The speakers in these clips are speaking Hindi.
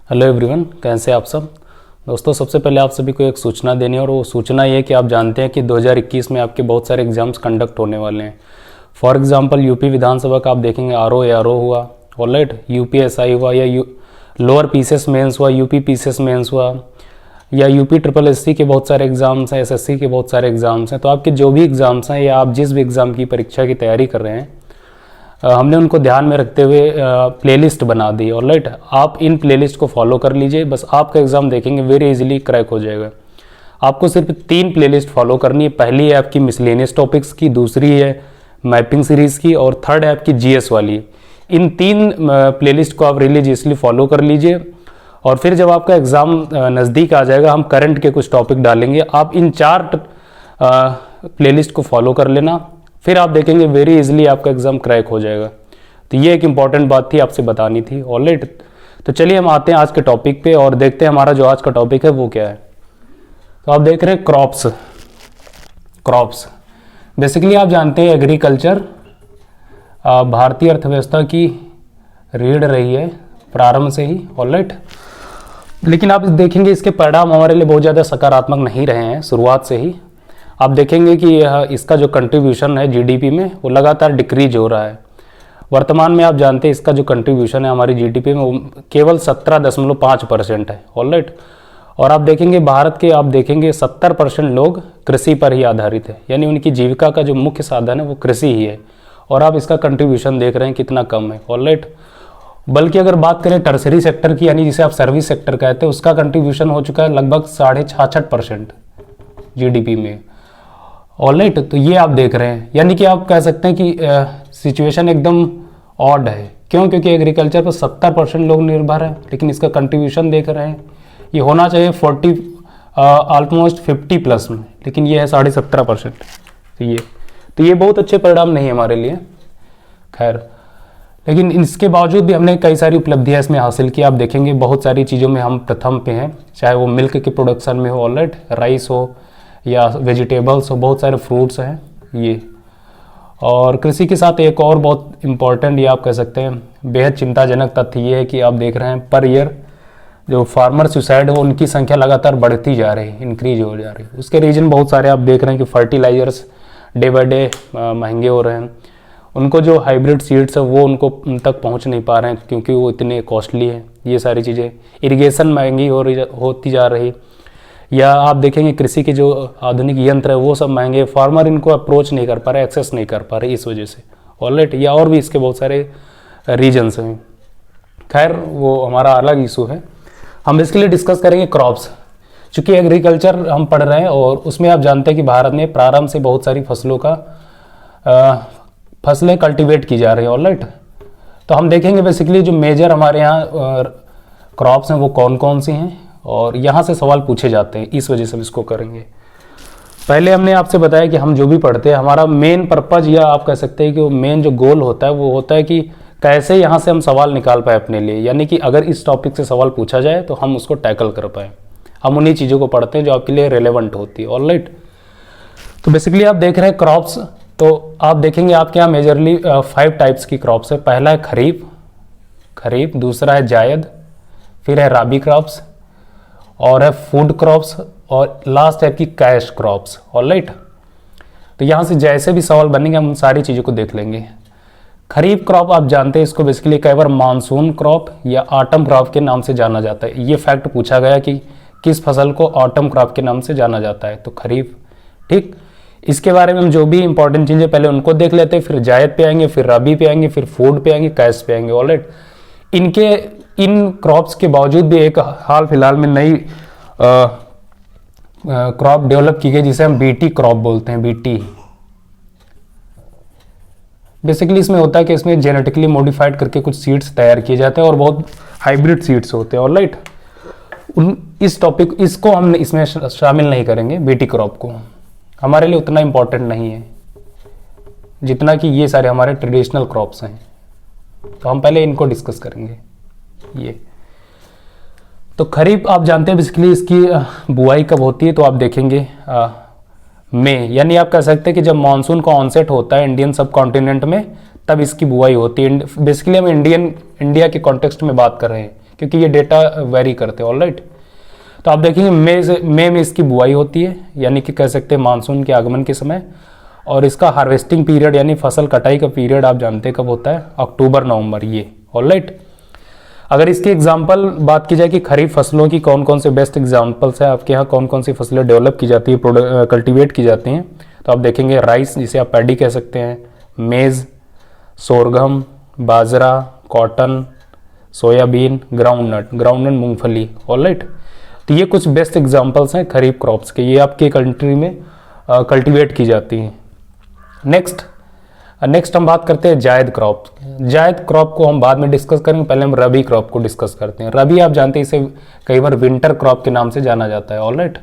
हेलो एवरीवन, कैसे आप सब दोस्तों। सबसे पहले आप सभी को एक सूचना देनी है और वो सूचना ये है कि आप जानते हैं कि 2021 में आपके बहुत सारे एग्जाम्स कंडक्ट होने वाले हैं। फॉर एग्जांपल यूपी विधानसभा का आप देखेंगे आरओ हुआ, ऑलराइट, यूपीएसआई हुआ या लोअर पीसीएस मेंस हुआ, यूपी पीसीएस मेंस हुआ, या यूपी ट्रिपल एससी के बहुत सारे एग्जाम्स हैं, एसएससी के बहुत सारे एग्जाम्स हैं। तो आपके जो भी एग्जाम्स हैं या आप जिस भी एग्ज़ाम की परीक्षा की तैयारी कर रहे हैं, हमने उनको ध्यान में रखते हुए प्लेलिस्ट बना दी। ऑलराइट, आप इन प्लेलिस्ट को फॉलो कर लीजिए, बस आपका एग्ज़ाम देखेंगे वेरी इजीली क्रैक हो जाएगा। आपको सिर्फ 3 प्लेलिस्ट फॉलो करनी है। पहली है आपकी मिसलेनियस टॉपिक्स की, दूसरी है मैपिंग सीरीज़ की और थर्ड है आपकी जीएस वाली। इन 3 प्लेलिस्ट को आप रिलीजियसली फॉलो कर लीजिए और फिर जब आपका एग्ज़ाम नज़दीक आ जाएगा, हम करंट के कुछ टॉपिक डालेंगे। आप इन 4 प्लेलिस्ट को फॉलो कर लेना, फिर आप देखेंगे वेरी इजीली आपका एग्ज़ाम क्रैक हो जाएगा। तो ये एक इंपॉर्टेंट बात थी, आपसे बतानी थी। ऑलराइट, तो चलिए हम आते हैं आज के टॉपिक पे और देखते हैं हमारा जो आज का टॉपिक है वो क्या है। तो आप देख रहे हैं क्रॉप्स बेसिकली आप जानते हैं एग्रीकल्चर भारतीय अर्थव्यवस्था की रीढ़ रही है प्रारंभ से ही। ऑलराइट, लेकिन आप देखेंगे इसके परिणाम हमारे लिए बहुत ज़्यादा सकारात्मक नहीं रहे हैं शुरुआत से ही। आप देखेंगे कि इसका जो कंट्रीब्यूशन है जीडीपी में वो लगातार डिक्रीज हो रहा है। वर्तमान में आप जानते हैं इसका जो कंट्रीब्यूशन है हमारी जीडीपी में वो केवल 17.5% है। ऑलराइट, और आप देखेंगे भारत के 70% लोग कृषि पर ही आधारित है, यानी उनकी जीविका का जो मुख्य साधन है वो कृषि ही है। और आप इसका कंट्रीब्यूशन देख रहे हैं कितना कम है। ऑलराइट, बल्कि अगर बात करें टर्सरी सेक्टर की, यानी जिसे आप सर्विस सेक्टर कहते हैं, उसका कंट्रीब्यूशन हो चुका है लगभग 66.5% जीडीपी में। ऑलराइट, तो ये आप देख रहे हैं, यानी कि आप कह सकते हैं कि सिचुएशन एकदम ऑड है। क्यों? क्योंकि एग्रीकल्चर पर 70% लोग निर्भर हैं, लेकिन इसका कंट्रीब्यूशन देख रहे हैं ये होना चाहिए 40 ऑलमोस्ट 50 प्लस में, लेकिन ये है 17.5%। तो ये बहुत अच्छे परिणाम नहीं है हमारे लिए। खैर, लेकिन इसके बावजूद भी हमने कई सारी उपलब्धियां इसमें हासिल की। आप देखेंगे बहुत सारी चीज़ों में हम प्रथम पे हैं, चाहे वो मिल्क के प्रोडक्शन में हो, ऑलराइट, राइस हो या वेजिटेबल्स हो, बहुत सारे फ्रूट्स हैं ये। और कृषि के साथ एक और बहुत इम्पॉर्टेंट, ये आप कह सकते हैं बेहद चिंताजनक तथ्य ये है कि आप देख रहे हैं पर ईयर जो फार्मर सुसाइड हो उनकी संख्या लगातार बढ़ती जा रही है, इंक्रीज हो जा रही है। उसके रीजन बहुत सारे आप देख रहे हैं कि फर्टिलाइजर्स डे बाय डे महंगे हो रहे हैं, उनको जो हाइब्रिड सीड्स है वो उन तक पहुंच नहीं पा रहे हैं क्योंकि वो इतने कॉस्टली है। ये सारी चीज़ें, इरिगेशन महंगी होती जा रही, या आप देखेंगे कृषि के जो आधुनिक यंत्र है वो सब महंगे, फार्मर इनको अप्रोच नहीं कर पा रहे, एक्सेस नहीं कर पा रहे इस वजह से। ऑलराइट, या और भी इसके बहुत सारे रीजन्स हैं। खैर, वो हमारा अलग इशू है। हम इसके लिए डिस्कस करेंगे क्रॉप्स। चूँकि एग्रीकल्चर हम पढ़ रहे हैं और उसमें आप जानते हैं कि भारत में प्रारंभ से बहुत सारी फसलें कल्टीवेट की जा रही है। ऑलराइट, तो हम देखेंगे बेसिकली जो मेजर हमारे यहाँ क्रॉप्स हैं वो कौन कौन सी हैं और यहाँ से सवाल पूछे जाते हैं, इस वजह से हम इसको करेंगे। पहले हमने आपसे बताया कि हम जो भी पढ़ते हैं हमारा मेन पर्पज, या आप कह सकते हैं कि वो मेन जो गोल होता है वो होता है कि कैसे यहाँ से हम सवाल निकाल पाए अपने लिए, यानी कि अगर इस टॉपिक से सवाल पूछा जाए तो हम उसको टैकल कर पाए। हम उन्हीं चीज़ों को पढ़ते हैं जो आपके लिए रेलेवेंट होती है। ऑलराइट, तो बेसिकली आप देख रहे हैं क्रॉप्स, तो आप देखेंगे आपके यहाँ मेजरली 5 टाइप्स की क्रॉप्स है। पहला है खरीफ, दूसरा है जायद, फिर है राबी क्रॉप्स, और है फूड क्रॉप्स, और लास्ट है आपकी कैश क्रॉप्स। ऑलराइट, तो यहाँ से जैसे भी सवाल बनेंगे हम सारी चीज़ों को देख लेंगे। खरीफ क्रॉप आप जानते हैं इसको बेसिकली कई बार मानसून क्रॉप या ऑटम क्रॉप के नाम से जाना जाता है। ये फैक्ट पूछा गया कि किस फसल को ऑटम क्रॉप के नाम से जाना जाता है, तो खरीफ। ठीक, इसके बारे में हम जो भी इंपॉर्टेंट चीज़ें पहले उनको देख लेते हैं, फिर जायद पे आएंगे, फिर रबी पे आएंगे, फिर फूड पे आएंगे, कैश पे आएंगे। ऑलराइट, इन क्रॉप्स के बावजूद भी एक हाल फिलहाल में नई क्रॉप डेवलप की गई जिसे हम बीटी क्रॉप बोलते हैं। बीटी बेसिकली इसमें होता है कि इसमें जेनेटिकली मॉडिफाइड करके कुछ सीड्स तैयार किए जाते हैं और बहुत हाइब्रिड सीड्स होते हैं। ऑलराइट, इसको हम इसमें शामिल नहीं करेंगे। बीटी क्रॉप को हमारे लिए उतना इंपॉर्टेंट नहीं है जितना कि ये सारे हमारे ट्रेडिशनल क्रॉप्स हैं, तो हम पहले इनको डिस्कस करेंगे। ये तो खरीफ आप जानते हैं बेसिकली इसकी बुआई कब होती है, तो आप देखेंगे मई, यानी आप कह सकते हैं कि जब मानसून का ऑनसेट होता है इंडियन सब कॉन्टिनेंट में तब इसकी बुआई होती है। बेसिकली हम इंडिया के कॉन्टेक्स्ट में बात कर रहे हैं क्योंकि ये डेटा वेरी करते हैं। ऑलराइट, तो आप देखेंगे मई में इसकी बुआई होती है, यानी कि कह सकते हैं मानसून के आगमन के समय। और इसका हार्वेस्टिंग पीरियड यानी फसल कटाई का पीरियड आप जानते हैं कब होता है, अक्टूबर नवंबर ये। ऑलराइट, अगर इसकी एग्जाम्पल बात की जाए कि खरीफ फसलों की कौन कौन से बेस्ट एग्जाम्पल्स है, आपके यहाँ कौन कौन सी फसलें डेवलप की जाती है, कल्टीवेट की जाती हैं, तो आप देखेंगे राइस जिसे आप पैडी कह सकते हैं, मेज़, सोरगम, बाजरा, कॉटन, सोयाबीन, ग्राउंडनट मूंगफली। ऑलराइट, तो ये कुछ बेस्ट एग्जाम्पल्स हैं खरीफ क्रॉप्स के, ये आपके कंट्री में कल्टीवेट की जाती हैं। नेक्स्ट हम बात करते हैं जायद क्रॉप। जायद क्रॉप को हम बाद में डिस्कस करेंगे, पहले हम रबी क्रॉप को डिस्कस करते हैं। रबी आप जानते हैं इसे कई बार विंटर क्रॉप के नाम से जाना जाता है। ऑलराइट,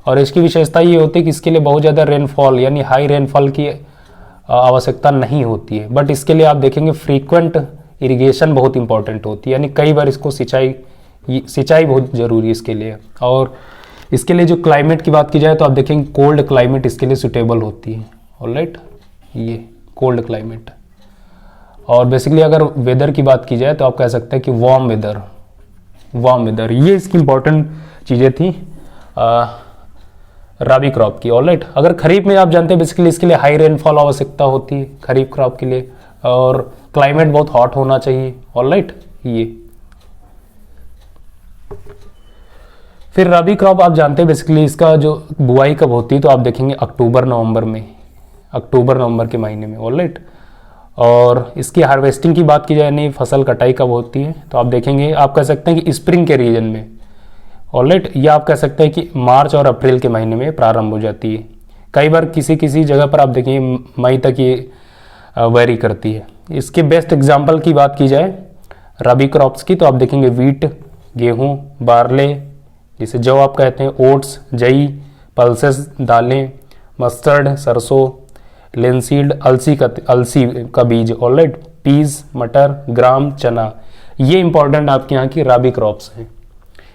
और इसकी विशेषता ये होती है कि इसके लिए बहुत ज़्यादा रेनफॉल यानी हाई रेनफॉल की आवश्यकता नहीं होती है, बट इसके लिए आप देखेंगे फ्रीक्वेंट इरिगेशन बहुत इंपॉर्टेंट होती है, यानी कई बार इसको सिंचाई बहुत ज़रूरी है इसके लिए। और इसके लिए जो क्लाइमेट की बात की जाए तो आप देखेंगे कोल्ड क्लाइमेट इसके लिए सुटेबल होती है। ऑलराइट, ये कोल्ड क्लाइमेट। और बेसिकली अगर वेदर की बात की जाए तो आप कह सकते हैं कि वार्म वेदर, ये इसकी इंपॉर्टेंट चीज़ें थी रबी क्रॉप की। ऑलराइट, अगर खरीफ में आप जानते हैं बेसिकली इसके लिए हाई रेनफॉल आवश्यकता होती है खरीफ क्रॉप के लिए, और क्लाइमेट बहुत हॉट होना चाहिए। ऑलराइट, ये फिर रबी क्रॉप आप जानते हैं बेसिकली इसका जो बुआई कब होती है, तो आप देखेंगे अक्टूबर नवंबर के महीने में। ऑलराइट, और इसकी हार्वेस्टिंग की बात की जाए यानी फसल कटाई कब होती है, तो आप देखेंगे आप कह सकते हैं कि स्प्रिंग के रीजन में। ऑलराइट, या आप कह सकते हैं कि मार्च और अप्रैल के महीने में प्रारंभ हो जाती है। कई बार किसी जगह पर आप देखेंगे मई तक ये वेरी करती है। इसके बेस्ट एग्जाम्पल की बात की जाए रबी क्रॉप्स की, तो आप देखेंगे वीट, गेहूँ, बार्ले जिसे जौ आप कहते हैं, ओट्स, जई, पल्सेस दालें, मस्टर्ड सरसों, लिनसीड अलसी का बीज। ऑलराइट, पीज, मटर, ग्राम, चना, ये इंपॉर्टेंट आपके यहाँ की रबी क्रॉप्स हैं।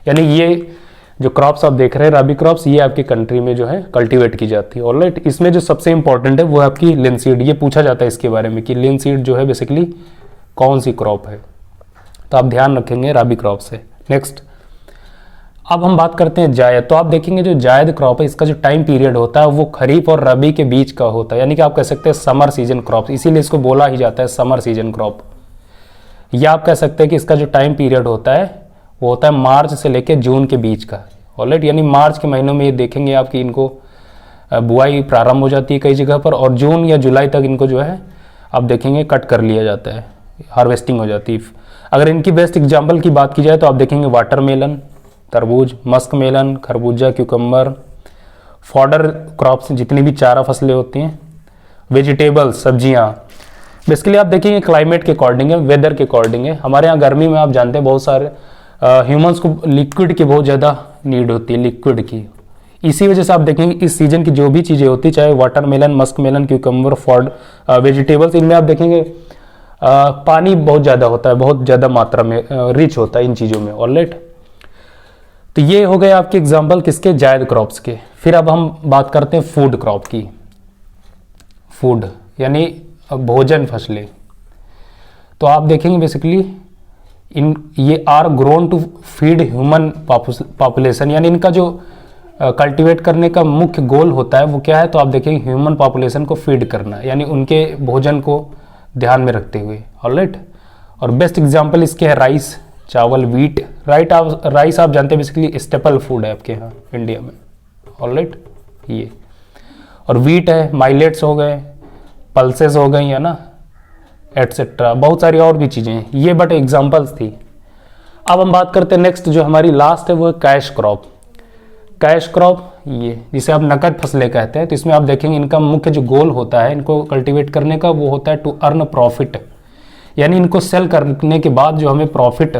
यानी ये जो क्रॉप्स आप देख रहे हैं रबी क्रॉप्स, ये आपकी कंट्री में जो है कल्टीवेट की जाती है। ऑलराइट, इसमें जो सबसे इंपॉर्टेंट है वो है आपकी लिनसीड। ये पूछा जाता है इसके बारे में कि लिनसीड जो है बेसिकली कौन सी क्रॉप है, तो आप ध्यान रखेंगे रबी क्रॉप से। नेक्स्ट अब हम बात करते हैं जायद। तो आप देखेंगे जो जायद क्रॉप है इसका जो टाइम पीरियड होता है वो खरीफ और रबी के बीच का होता है, यानी कि आप कह सकते हैं समर सीजन क्रॉप, इसीलिए इसको बोला ही जाता है समर सीजन क्रॉप। या आप कह सकते हैं कि इसका जो टाइम पीरियड होता है वो होता है मार्च से लेकर जून के बीच का। ऑलराइट, यानी मार्च के महीनों में ये देखेंगे आपकी इनको बुआई प्रारंभ हो जाती है कई जगह पर, और जून या जुलाई तक इनको जो है आप देखेंगे कट कर लिया जाता है, हार्वेस्टिंग हो जाती है। अगर इनकी बेस्ट एग्जाम्पल की बात की जाए तो आप देखेंगे वाटरमेलन, तरबूज, मस्क मेलन, खरबूजा, क्यूकम्बर, फॉडर क्रॉप्स जितनी भी चारा फसलें होती हैं, वेजिटेबल्स सब्जियां। बेसिकली आप देखेंगे क्लाइमेट के अकॉर्डिंग है, वेदर के अकॉर्डिंग है। हमारे यहाँ गर्मी में आप जानते हैं बहुत सारे ह्यूमंस को लिक्विड की बहुत ज़्यादा नीड होती है, लिक्विड की। इसी वजह से आप देखेंगे इस सीजन की जो भी चीज़ें होती है, चाहे watermelon, musk melon, cucumber, vegetables, इनमें आप देखेंगे पानी बहुत ज़्यादा होता है, बहुत ज़्यादा मात्रा में रिच होता है इन चीज़ों में। ऑलराइट, तो ये हो गए आपके एग्जाम्पल किसके, जायद क्रॉप्स के। फिर अब हम बात करते हैं फूड क्रॉप की। फूड यानी भोजन फसलें। तो आप देखेंगे बेसिकली ये are grown to feed human population, यानी इनका जो कल्टीवेट करने का मुख्य गोल होता है वो क्या है, तो आप देखेंगे ह्यूमन पॉपुलेशन को फीड करना, यानी उनके भोजन को ध्यान में रखते हुए। ऑलराइट, और बेस्ट एग्जांपल इसके है राइस, चावल, वीट। राइस आप जानते हैं बेसिकली स्टेपल फूड है आपके यहाँ इंडिया में। ऑलराइट, ये और वीट है, माइलेट्स हो गए, पल्सेस हो गई है ना, एटसेट्रा, बहुत सारी और भी चीज़ें हैं ये, बट एग्जांपल्स थी। अब हम बात करते हैं नेक्स्ट जो हमारी लास्ट है वो है कैश क्रॉप। कैश क्रॉप ये जिसे आप नकद फसलें कहते हैं, तो इसमें आप देखेंगे इनका मुख्य जो गोल होता है इनको कल्टीवेट करने का वो होता है टू अर्न प्रॉफिट, यानी इनको सेल करने के बाद जो हमें प्रॉफिट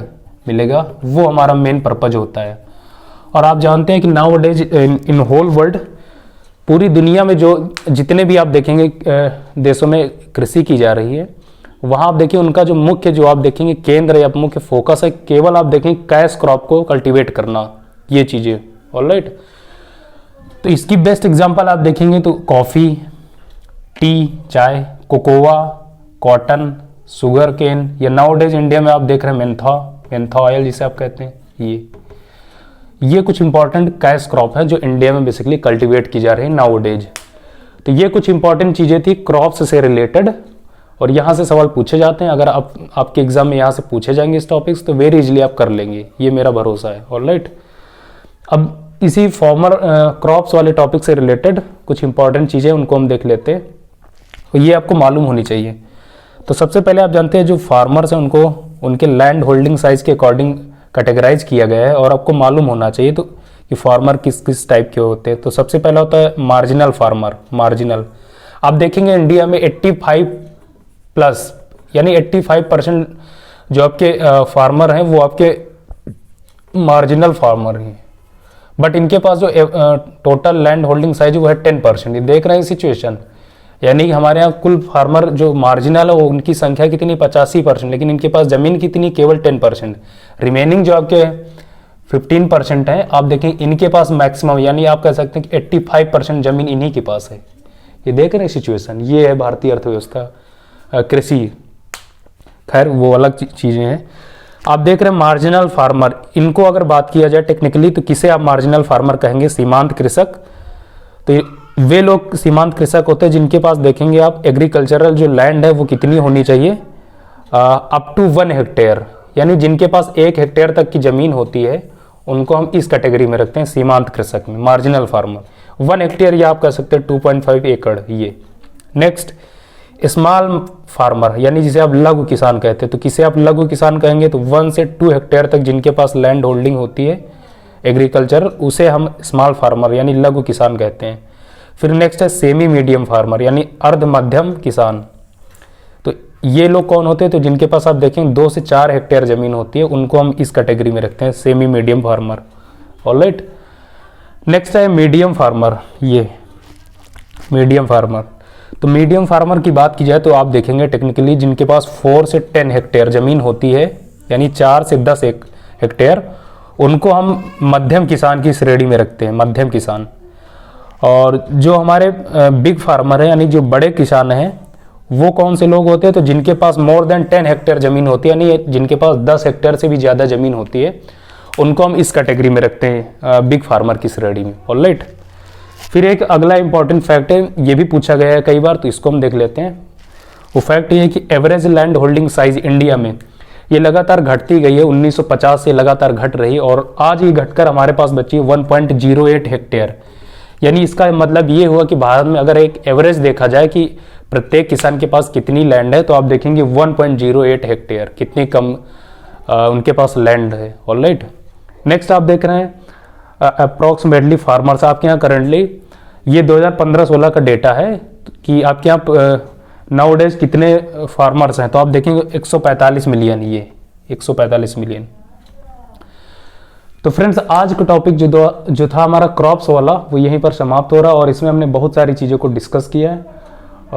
मिलेगा वो हमारा मेन पर्पज होता है। और आप जानते हैं कि nowadays in whole world, पूरी दुनिया में जो जितने भी आप देखेंगे देशों में कृषि की जा रही है, वहाँ आप देखिए उनका जो मुख्य जो आप देखेंगे केंद्र या मुख्य फोकस है केवल आप देखेंगे कैश क्रॉप को कल्टीवेट करना, ये चीज़ें। ऑलराइट, तो इसकी बेस्ट एग्जांपल आप देखेंगे तो कॉफ़ी, टी, चाय, कोकोआ, कॉटन, शुगर केन, या नाउ डेज इंडिया में आप देख रहे हैं मेंथा ऑयल जिसे आप कहते हैं, ये कुछ इंपॉर्टेंट कैश क्रॉप है जो इंडिया में बेसिकली कल्टीवेट की जा रही है नाउ डेज। तो ये कुछ इंपॉर्टेंट चीज़ें थी क्रॉप्स से रिलेटेड, और यहाँ से सवाल पूछे जाते हैं। अगर आपके एग्जाम में यहाँ से पूछे जाएंगे इस टॉपिक्स तो वेरी इजीली आप कर लेंगे, ये मेरा भरोसा है। ऑलराइट, अब इसी फॉर्मर क्रॉप्स वाले टॉपिक से रिलेटेड कुछ इंपॉर्टेंट चीज़ें उनको हम देख लेते हैं, तो ये आपको मालूम होनी चाहिए। तो सबसे पहले आप जानते हैं जो फार्मर्स हैं उनको उनके लैंड होल्डिंग साइज के अकॉर्डिंग कैटेगराइज किया गया है, और आपको मालूम होना चाहिए तो कि फार्मर किस किस टाइप के होते हैं। तो सबसे पहला होता है मार्जिनल फार्मर। मार्जिनल आप देखेंगे इंडिया में 85 प्लस यानी 85% जो आपके फार्मर हैं वो आपके मार्जिनल फार्मर हैं, बट इनके पास जो टोटल लैंड होल्डिंग साइज वो है 10%। देख रहे हैं सिचुएशन, यानी कि हमारे यहाँ कुल फार्मर जो मार्जिनल है वो उनकी संख्या कितनी 85%, लेकिन इनके पास जमीन कितनी केवल 10%। रिमेनिंग जो आपके 15% है आप देखें इनके पास मैक्सिमम, यानी आप कह सकते हैं कि 85% जमीन इन्हीं के पास है। ये देख रहे हैं सिचुएशन, ये है भारतीय अर्थव्यवस्था कृषि। खैर वो अलग चीजें हैं। आप देख रहे हैं मार्जिनल फार्मर, इनको अगर बात किया जाए टेक्निकली तो किसे आप मार्जिनल फार्मर कहेंगे? सीमांत कृषक। तो वे लोग सीमांत कृषक होते हैं जिनके पास देखेंगे आप एग्रीकल्चरल जो लैंड है वो कितनी होनी चाहिए, अप टू 1 हेक्टेयर, यानी जिनके पास 1 हेक्टेयर तक की जमीन होती है उनको हम इस कैटेगरी में रखते हैं सीमांत कृषक में, मार्जिनल फार्मर। 1 हेक्टेयर या आप कह सकते हैं 2.5 एकड़। ये नेक्स्ट स्मॉल फार्मर, यानी जिसे आप लघु किसान कहते हैं। तो किसे आप लघु किसान कहेंगे? तो 1 से 2 हेक्टेयर तक जिनके पास लैंड होल्डिंग होती है एग्रीकल्चर, उसे हम स्मॉल फार्मर यानी लघु किसान कहते हैं। फिर नेक्स्ट है सेमी मीडियम फार्मर यानी अर्ध मध्यम किसान। तो ये लोग कौन होते हैं? तो जिनके पास आप देखें 2 से 4 हेक्टेयर जमीन होती है उनको हम इस कैटेगरी में रखते हैं semi medium farmer. Alright, next है मीडियम फार्मर। ये मीडियम फार्मर, तो मीडियम फार्मर की बात की जाए तो आप देखेंगे टेक्निकली जिनके पास 4 से 10 हेक्टेयर जमीन होती है, यानी 4 से 10 हेक्टेयर, उनको हम मध्यम किसान की श्रेणी में रखते हैं, मध्यम किसान। और जो हमारे बिग फार्मर है यानी जो बड़े किसान हैं वो कौन से लोग होते हैं? तो जिनके पास मोर देन 10 हेक्टेयर जमीन होती है, यानी जिनके पास 10 हेक्टेयर से भी ज़्यादा जमीन होती है, उनको हम इस कैटेगरी में रखते हैं बिग फार्मर की श्रेणी में। ऑलराइट, फिर एक अगला इंपॉर्टेंट फैक्ट है, ये भी पूछा गया है कई बार, तो इसको हम देख लेते हैं। वो फैक्ट ये है कि average land holding size India में ये लगातार घटती गई है, 1950 से लगातार घट रही, और आज ये घटकर हमारे पास बची है 1.08 हेक्टेयर। यानी इसका मतलब ये हुआ कि भारत में अगर एक एवरेज देखा जाए कि प्रत्येक किसान के पास कितनी लैंड है, तो आप देखेंगे 1.08 हेक्टेयर, कितनी कम उनके पास लैंड है। ऑलराइट, नेक्स्ट आप देख रहे हैं अप्रॉक्सीमेटली फार्मर्स आपके यहाँ करंटली, ये 2015-16 का डेटा है कि आपके यहाँ नाउ डेज कितने फार्मर्स हैं। तो आप देखेंगे 145 मिलियन, ये 145 मिलियन। तो फ्रेंड्स आज का टॉपिक जो था हमारा क्रॉप्स वाला वो यहीं पर समाप्त हो रहा, और इसमें हमने बहुत सारी चीज़ों को डिस्कस किया है।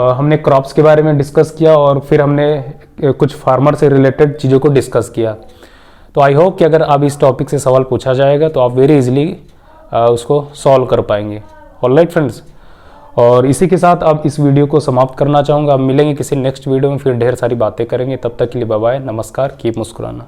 हमने क्रॉप्स के बारे में डिस्कस किया और फिर हमने कुछ फार्मर से रिलेटेड चीज़ों को डिस्कस किया। तो आई होप कि अगर आप इस टॉपिक से सवाल पूछा जाएगा तो आप वेरी इजीली उसको सॉल्व कर पाएंगे। ऑलराइट फ्रेंड्स, और इसी के साथ अब इस वीडियो को समाप्त करना चाहूँगा। अब मिलेंगे किसी नेक्स्ट वीडियो में, फिर ढेर सारी बातें करेंगे। तब तक के लिए बाय बाय, नमस्कार, कीप मुस्कुराना।